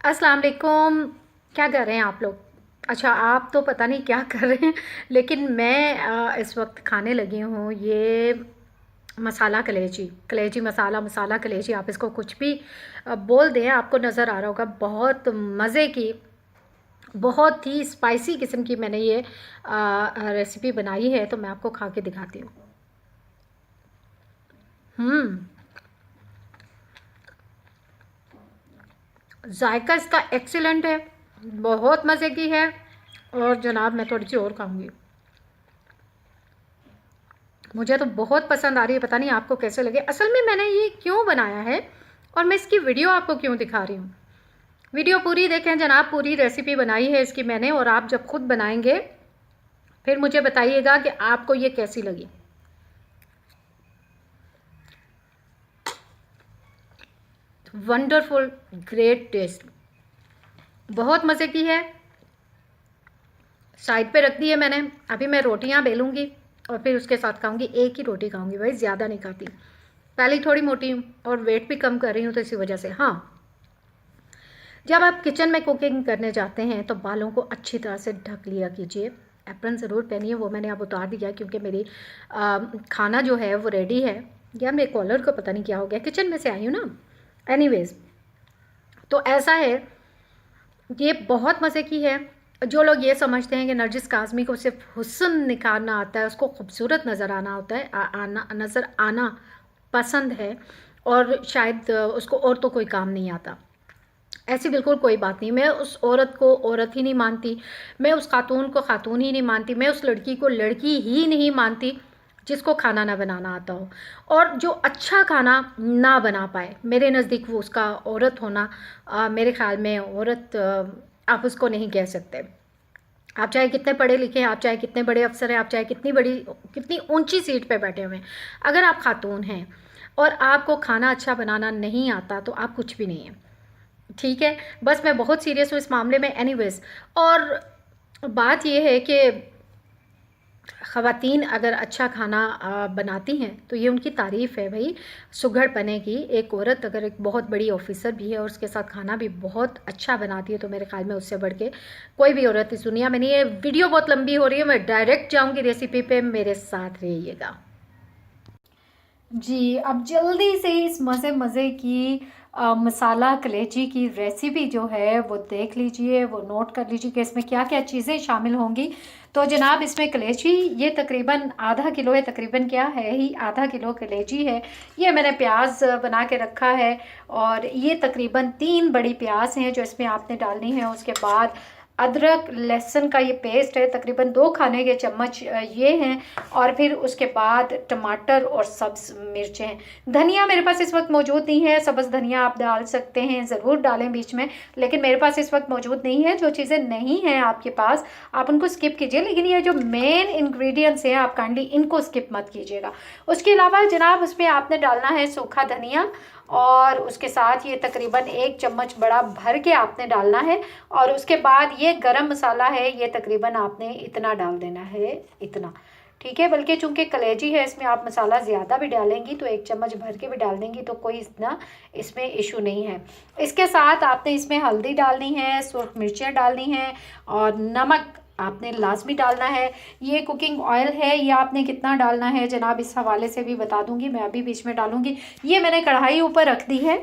अस्सलाम वालेकुम। क्या कर रहे हैं आप लोग? अच्छा, आप तो पता नहीं क्या कर रहे हैं, लेकिन मैं इस वक्त खाने लगी हूँ ये मसाला कलेजी। कलेजी मसाला, मसाला कलेजी, आप इसको कुछ भी बोल दें, आपको नज़र आ रहा होगा। बहुत मज़े की, बहुत ही स्पाइसी किस्म की मैंने ये रेसिपी बनाई है, तो मैं आपको खा के दिखाती हूँ। हम्म। जायका इसका एक्सीलेंट है, बहुत मज़े की है। और जनाब मैं थोड़ी सी और खाऊंगी, मुझे तो बहुत पसंद आ रही है। पता नहीं आपको कैसे लगे। असल में मैंने ये क्यों बनाया है और मैं इसकी वीडियो आपको क्यों दिखा रही हूँ। वीडियो पूरी देखें जनाब, पूरी रेसिपी बनाई है इसकी मैंने, और आप जब खुद बनाएंगे फिर मुझे बताइएगा कि आपको ये कैसी लगी। वंडरफुल, ग्रेट टेस्ट, बहुत मज़े की है। साइड पे रख दी है मैंने। अभी मैं रोटियां बेलूंगी और फिर उसके साथ खाऊंगी। एक ही रोटी खाऊंगी भाई, ज़्यादा नहीं खाती। पहले ही थोड़ी मोटी हूँ और वेट भी कम कर रही हूँ, तो इसी वजह से। हाँ, जब आप किचन में कुकिंग करने जाते हैं तो बालों को अच्छी तरह से ढक लिया कीजिए। एप्रन ज़रूर पहनिए, वो मैंने अब उतार दिया क्योंकि मेरी खाना जो है वो रेडी है। या मेरे कॉलर को पता नहीं क्या हो गया, किचन में से आई हूँ ना। एनीवेज, तो ऐसा है, ये बहुत मज़े की है। जो लोग ये समझते हैं कि नरगिस काज़मी को सिर्फ हुस्न निखारना आता है, उसको खूबसूरत नज़र आना होता है, आना नज़र आना पसंद है, और शायद उसको और तो कोई काम नहीं आता, ऐसी बिल्कुल कोई बात नहीं। मैं उस औरत को औरत ही नहीं मानती, मैं उस खातून को खातून ही नहीं मानती, मैं उस लड़की को लड़की ही नहीं मानती जिसको खाना ना बनाना आता हो, और जो अच्छा खाना ना बना पाए। मेरे नज़दीक वो उसका औरत होना, मेरे ख्याल में औरत आप उसको नहीं कह सकते। आप चाहे कितने पढ़े लिखे हैं, आप चाहे कितने बड़े अफसर हैं, आप चाहे कितनी ऊंची सीट पे बैठे हुए हैं, अगर आप खातून हैं और आपको खाना अच्छा बनाना नहीं आता तो आप कुछ भी नहीं हैं। ठीक है, बस मैं बहुत सीरियस हूँ इस मामले में। एनीवेज, और बात यह है कि ख़वातीन अगर अच्छा खाना बनाती हैं तो ये उनकी तारीफ़ है भाई, सुघड़ पने की। एक औरत अगर एक बहुत बड़ी ऑफिसर भी है और उसके साथ खाना भी बहुत अच्छा बनाती है, तो मेरे ख्याल में उससे बढ़ के कोई भी औरत इस दुनिया में नहीं है। वीडियो बहुत लंबी हो रही है, मैं डायरेक्ट जाऊँगी रेसिपी पे, मेरे साथ रहिएगा जी। अब जल्दी से इस मज़े मज़े की मसाला कलेजी की रेसिपी जो है वो देख लीजिए, वो नोट कर लीजिए कि इसमें क्या क्या चीज़ें शामिल होंगी। तो जनाब, इसमें कलेजी ये तकरीबन आधा किलो है, तकरीबन क्या है ही आधा किलो कलेजी है। ये मैंने प्याज बना के रखा है, और ये तकरीबन 3 बड़ी प्याज हैं जो इसमें आपने डालनी है। उसके बाद अदरक लहसुन का ये पेस्ट है, तकरीबन 2 खाने के चम्मच ये हैं। और फिर उसके बाद टमाटर और सब्ज़ मिर्चें। धनिया मेरे पास इस वक्त मौजूद नहीं है, सब्ज़ धनिया आप डाल सकते हैं, ज़रूर डालें बीच में, लेकिन मेरे पास इस वक्त मौजूद नहीं है। जो चीज़ें नहीं हैं आपके पास, आप उनको स्किप कीजिए, लेकिन ये जो मेन इंग्रेडिएंट्स हैं आप काइंडली इनको स्किप मत कीजिएगा। उसके अलावा जनाब उसमें आपने डालना है सूखा धनिया, और उसके साथ ये तकरीबन 1 चम्मच बड़ा भर के आपने डालना है। और उसके बाद ये गरम मसाला है, ये तकरीबन आपने इतना डाल देना है, इतना। ठीक है, बल्कि चूंकि कलेजी है इसमें आप मसाला ज़्यादा भी डालेंगी, तो 1 चम्मच भर के भी डाल देंगी तो कोई इतना इसमें इशू नहीं है। इसके साथ आपने इसमें हल्दी डालनी है, सुर्ख मिर्चें डालनी हैं, और नमक आपने लाजमी डालना है। ये कुकिंग ऑयल है, ये आपने कितना डालना है जनाब इस हवाले से भी बता दूंगी, मैं अभी बीच में डालूंगी। ये मैंने कढ़ाई ऊपर रख दी है,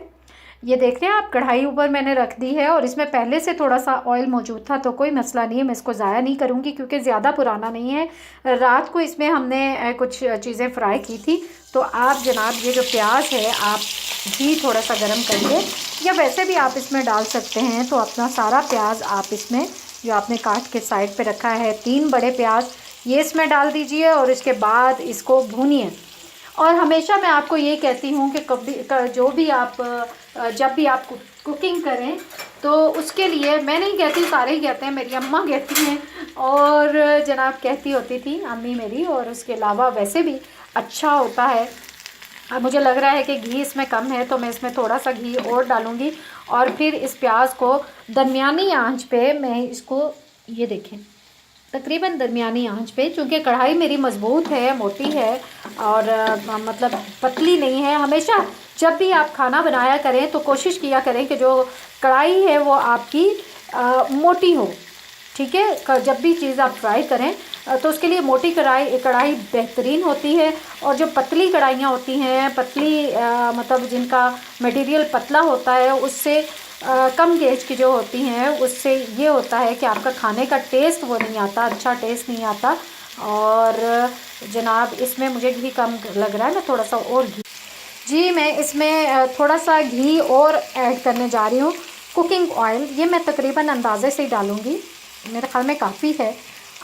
ये देख रहे हैं आप, कढ़ाई ऊपर मैंने रख दी है, और इसमें पहले से थोड़ा सा ऑयल मौजूद था तो कोई मसला नहीं है, मैं इसको ज़ाया नहीं करूँगी क्योंकि ज़्यादा पुराना नहीं है। रात को इसमें हमने कुछ चीज़ें फ्राई की थी। तो आप जनाब ये जो प्याज है आप घी थोड़ा सा गर्म करके, या वैसे भी आप इसमें डाल सकते हैं, तो अपना सारा प्याज आप इसमें जो आपने काट के साइड पे रखा है 3 बड़े प्याज, ये इसमें डाल दीजिए, और इसके बाद इसको भूनिए। और हमेशा मैं आपको ये कहती हूँ कि कभी जो भी आप जब भी आप कुकिंग करें तो उसके लिए, मैं नहीं कहती, सारे ही कहते हैं, मेरी अम्मा कहती हैं और जनाब कहती होती थी अम्मी मेरी, और उसके अलावा वैसे भी अच्छा होता है। अब मुझे लग रहा है कि घी इसमें कम है, तो मैं इसमें थोड़ा सा घी और डालूँगी, और फिर इस प्याज को दरमियानी आंच पे मैं इसको, ये देखें, तकरीबन दरमियानी आंच पे, चूँकि कढ़ाई मेरी मज़बूत है, मोटी है, और मतलब पतली नहीं है। हमेशा जब भी आप खाना बनाया करें तो कोशिश किया करें कि जो कढ़ाई है वो आपकी मोटी हो, ठीक है। जब भी चीज़ आप फ्राई करें तो उसके लिए मोटी कढ़ाई बेहतरीन होती है। और जो पतली कढ़ाइयाँ होती हैं, पतली मतलब जिनका मटेरियल पतला होता है, उससे कम गेज की जो होती हैं, उससे ये होता है कि आपका खाने का टेस्ट वो नहीं आता, अच्छा टेस्ट नहीं आता। और जनाब इसमें मुझे घी कम लग रहा है, मैं थोड़ा सा और घी, जी मैं इसमें थोड़ा सा घी और ऐड करने जा रही हूँ। कुकिंग ऑयल ये मैं तकरीबन अंदाज़े से ही डालूँगी, मेरे ख्याल में काफ़ी है,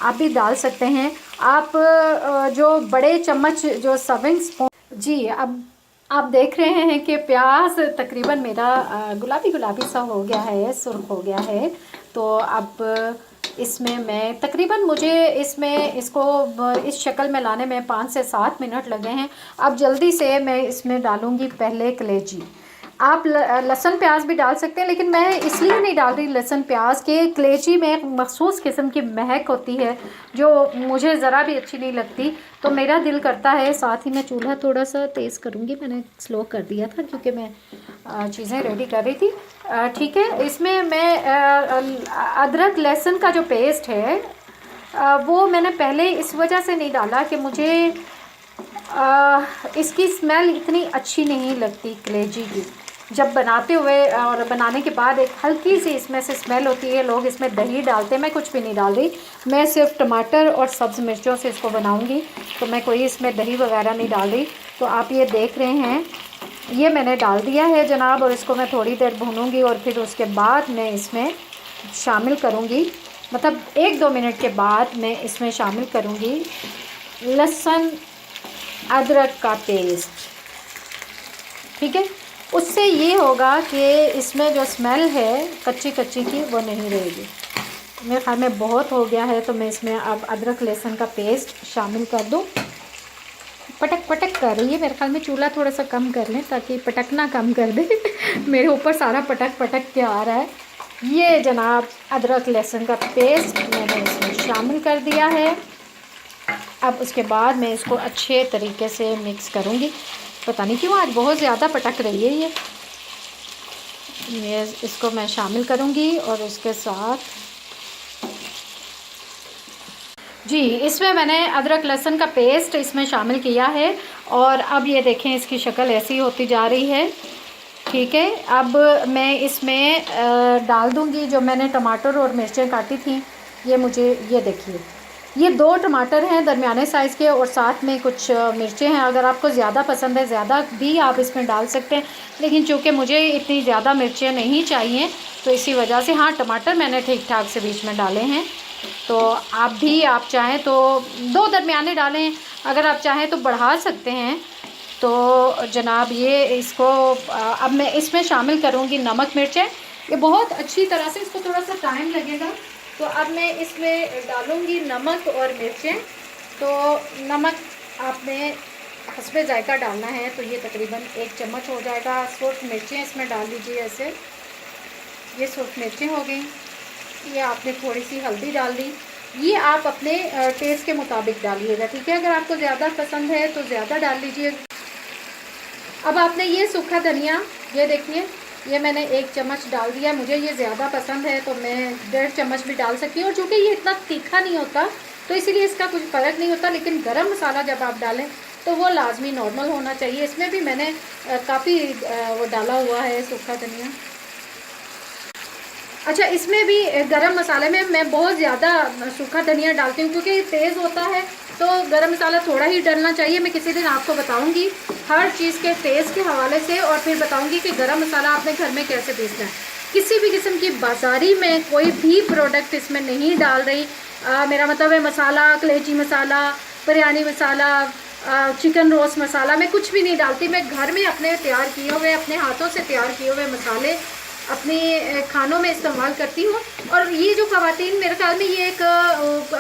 आप भी डाल सकते हैं। आप जो बड़े चम्मच जो सर्विंग स्पून, जी अब आप देख रहे हैं कि प्याज तकरीबन मेरा गुलाबी गुलाबी सा हो गया है, सुर्ख हो गया है। तो अब इसमें मैं तकरीबन मुझे इसमें इसको इस शक्ल में लाने में 5 से 7 मिनट लगे हैं। अब जल्दी से मैं इसमें डालूँगी पहले कलेजी। आप लहसुन प्याज भी डाल सकते हैं, लेकिन मैं इसलिए नहीं डाल रही लहसुन प्याज के, कलेजी में एक मखसूस किस्म की महक होती है जो मुझे ज़रा भी अच्छी नहीं लगती। तो मेरा दिल करता है, साथ ही मैं चूल्हा थोड़ा सा तेज़ करूँगी, मैंने स्लो कर दिया था क्योंकि मैं चीज़ें रेडी कर रही थी, ठीक है। इसमें मैं अदरक लहसुन का जो पेस्ट है वो मैंने पहले इस वजह से नहीं डाला कि मुझे इसकी स्मेल इतनी अच्छी नहीं लगती कलेजी की। जब बनाते हुए और बनाने के बाद एक हल्की सी इसमें से स्मेल होती है, लोग इसमें दही डालते हैं, मैं कुछ भी नहीं डाल रही, मैं सिर्फ टमाटर और सब्ज़ मिर्चों से इसको बनाऊंगी, तो मैं कोई इसमें दही वगैरह नहीं डाल रही। तो आप ये देख रहे हैं, ये मैंने डाल दिया है जनाब, और इसको मैं थोड़ी देर भूनूंगी और फिर उसके बाद मैं इसमें शामिल करूँगी, मतलब 1-2 मिनट के बाद मैं इसमें शामिल करूँगी लहसुन अदरक का पेस्ट, ठीक है। उससे ये होगा कि इसमें जो स्मेल है कच्ची कच्ची की वो नहीं रहेगी। मेरे ख्याल में बहुत हो गया है, तो मैं इसमें अब अदरक लहसुन का पेस्ट शामिल कर दूँ। पटक पटक कर रही है, मेरे ख्याल में चूल्हा थोड़ा सा कम कर लें ताकि पटकना कम कर दे मेरे ऊपर सारा पटक पटक के आ रहा है। ये जनाब अदरक लहसुन का पेस्ट मैंने इसमें शामिल कर दिया है। अब उसके बाद मैं इसको अच्छे तरीके से मिक्स करूँगी। पता नहीं क्यों आज बहुत ज़्यादा पटक रही है ये इसको मैं शामिल करूँगी। और उसके साथ जी इसमें मैंने अदरक लहसुन का पेस्ट इसमें शामिल किया है। और अब ये देखें इसकी शक्ल ऐसी होती जा रही है, ठीक है। अब मैं इसमें डाल दूँगी जो मैंने टमाटर और मिर्चें काटी थी। ये मुझे ये देखिए, ये 2 टमाटर हैं दरमियाने साइज़ के, और साथ में कुछ मिर्चें हैं। अगर आपको ज़्यादा पसंद है ज़्यादा भी आप इसमें डाल सकते हैं, लेकिन चूँकि मुझे इतनी ज़्यादा मिर्चें नहीं चाहिए तो इसी वजह से, हाँ टमाटर मैंने ठीक ठाक से बीच में डाले हैं। तो आप भी आप चाहें तो 2 दरमियाने डालें, अगर आप चाहें तो बढ़ा सकते हैं। तो जनाब ये इसको अब मैं इसमें शामिल करूँगी नमक मिर्चें। ये बहुत अच्छी तरह से, इसको थोड़ा सा टाइम लगेगा। तो अब मैं इसमें डालूँगी नमक और मिर्चें। तो नमक आपने हस्बे जायका डालना है, तो ये तकरीबन 1 चम्मच हो जाएगा। सूर्ख मिर्चें इसमें डाल दीजिए ऐसे, ये सूर्ख मिर्चें हो गई। ये आपने थोड़ी सी हल्दी डाल दी, ये आप अपने टेस्ट के मुताबिक डालिएगा, ठीक है। अगर आपको ज़्यादा पसंद है तो ज़्यादा डाल लीजिए। अब आपने ये सूखा धनिया, ये देखिए ये मैंने 1 चम्मच डाल दिया। मुझे ये ज़्यादा पसंद है तो मैं 1.5 चम्मच भी डाल सकती हूँ, और चूँकि ये इतना तीखा नहीं होता तो इसीलिए इसका कुछ फ़र्क नहीं होता। लेकिन गरम मसाला जब आप डालें तो वो लाजमी नॉर्मल होना चाहिए। इसमें भी मैंने काफ़ी वो डाला हुआ है सूखा धनिया। अच्छा, इसमें भी गरम मसाले में मैं बहुत ज़्यादा सूखा धनिया डालती हूँ क्योंकि ये तेज़ होता है, तो गरम मसाला थोड़ा ही डलना चाहिए। मैं किसी दिन आपको बताऊँगी हर चीज़ के टेस्ट के हवाले से, और फिर बताऊँगी कि गरम मसाला आपने घर में कैसे पीसना है। किसी भी किस्म की बाज़ारी में कोई भी प्रोडक्ट इसमें नहीं डाल रही। मेरा मतलब है मसाला, कलेजी मसाला, बिरयानी मसाला, चिकन रोस्ट मसाला, मैं कुछ भी नहीं डालती। मैं घर में अपने तैयार किए हुए, अपने हाथों से तैयार किए हुए मसाले अपने खानों में इस्तेमाल करती हूँ। और ये जो ख़वातीन, मेरे ख्याल में ये एक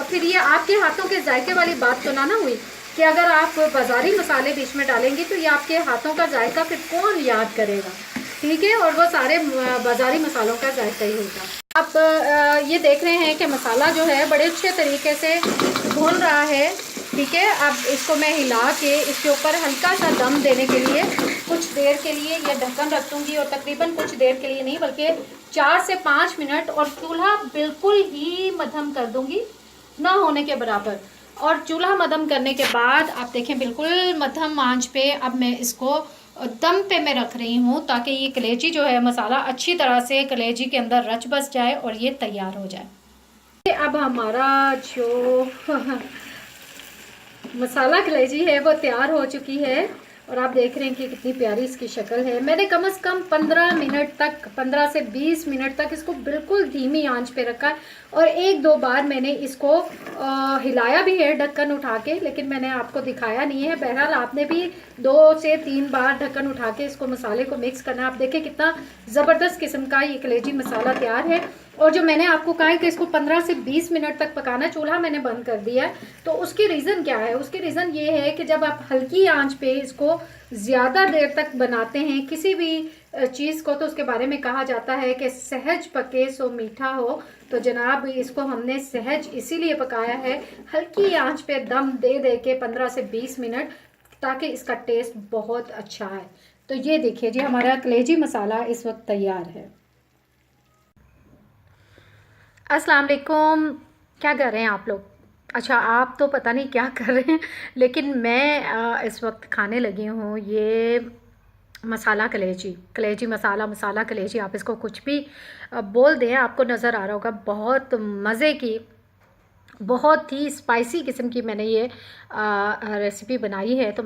फिर ये आपके हाथों के जायके वाली बात तो ना हुई कि अगर आप बाज़ारी मसाले बीच में डालेंगी तो ये आपके हाथों का जायका फिर कौन याद करेगा, ठीक है। और वो सारे बाज़ारी मसालों का जायका ही होगा। आप ये देख रहे हैं कि मसाला जो है बड़े अच्छे तरीके से भून रहा है, ठीक है। अब इसको मैं हिला के इसके ऊपर हल्का सा दम देने के लिए कुछ देर के लिए ये ढक्कन रख दूँगी, और तकरीबन कुछ देर के लिए नहीं बल्कि 4 से 5 मिनट, और चूल्हा बिल्कुल ही मध्यम कर दूँगी, ना होने के बराबर। और चूल्हा मध्यम करने के बाद आप देखें बिल्कुल मध्यम आंच पे अब मैं इसको दम पे मैं रख रही हूँ, ताकि ये कलेजी जो है मसाला अच्छी तरह से कलेजी के अंदर रच बस जाए और ये तैयार हो जाए। अब हमारा जो मसाला कलेजी है वो तैयार हो चुकी है, और आप देख रहे हैं कि कितनी प्यारी इसकी शक्ल है। मैंने कम से कम 15 मिनट तक, 15 से 20 मिनट तक इसको बिल्कुल धीमी आंच पे रखा, और एक दो बार मैंने इसको हिलाया भी है ढक्कन उठा के, लेकिन मैंने आपको दिखाया नहीं है। बहरहाल आपने भी 2 से 3 बार ढक्कन उठा के इसको मसाले को मिक्स करना। आप देखें कितना ज़बरदस्त किस्म का ये कलेजी मसाला तैयार है। और जो मैंने आपको कहा है कि इसको 15 से 20 मिनट तक पकाना, चूल्हा मैंने बंद कर दिया है, तो उसकी रीज़न क्या है? उसकी रीज़न ये है कि जब आप हल्की आंच पे इसको ज़्यादा देर तक बनाते हैं किसी भी चीज़ को, तो उसके बारे में कहा जाता है कि सहज पके सो मीठा हो। तो जनाब इसको हमने सहज इसीलिए पकाया है, हल्की आंच पे दम दे दे के 15 से 20 मिनट, ताकि इसका टेस्ट बहुत अच्छा है। तो ये देखिए जी, हमारा कलेजी मसाला इस वक्त तैयार है। अस्सलाम वालेकुम, क्या कर रहे हैं आप लोग? अच्छा, आप तो पता नहीं क्या कर रहे हैं, लेकिन मैं इस वक्त खाने लगी हूँ ये मसाला कलेजी। कलेजी मसाला, मसाला कलेजी, आप इसको कुछ भी बोल दें, आपको नज़र आ रहा होगा। बहुत मज़े की, बहुत ही स्पाइसी किस्म की मैंने ये रेसिपी बनाई है। तो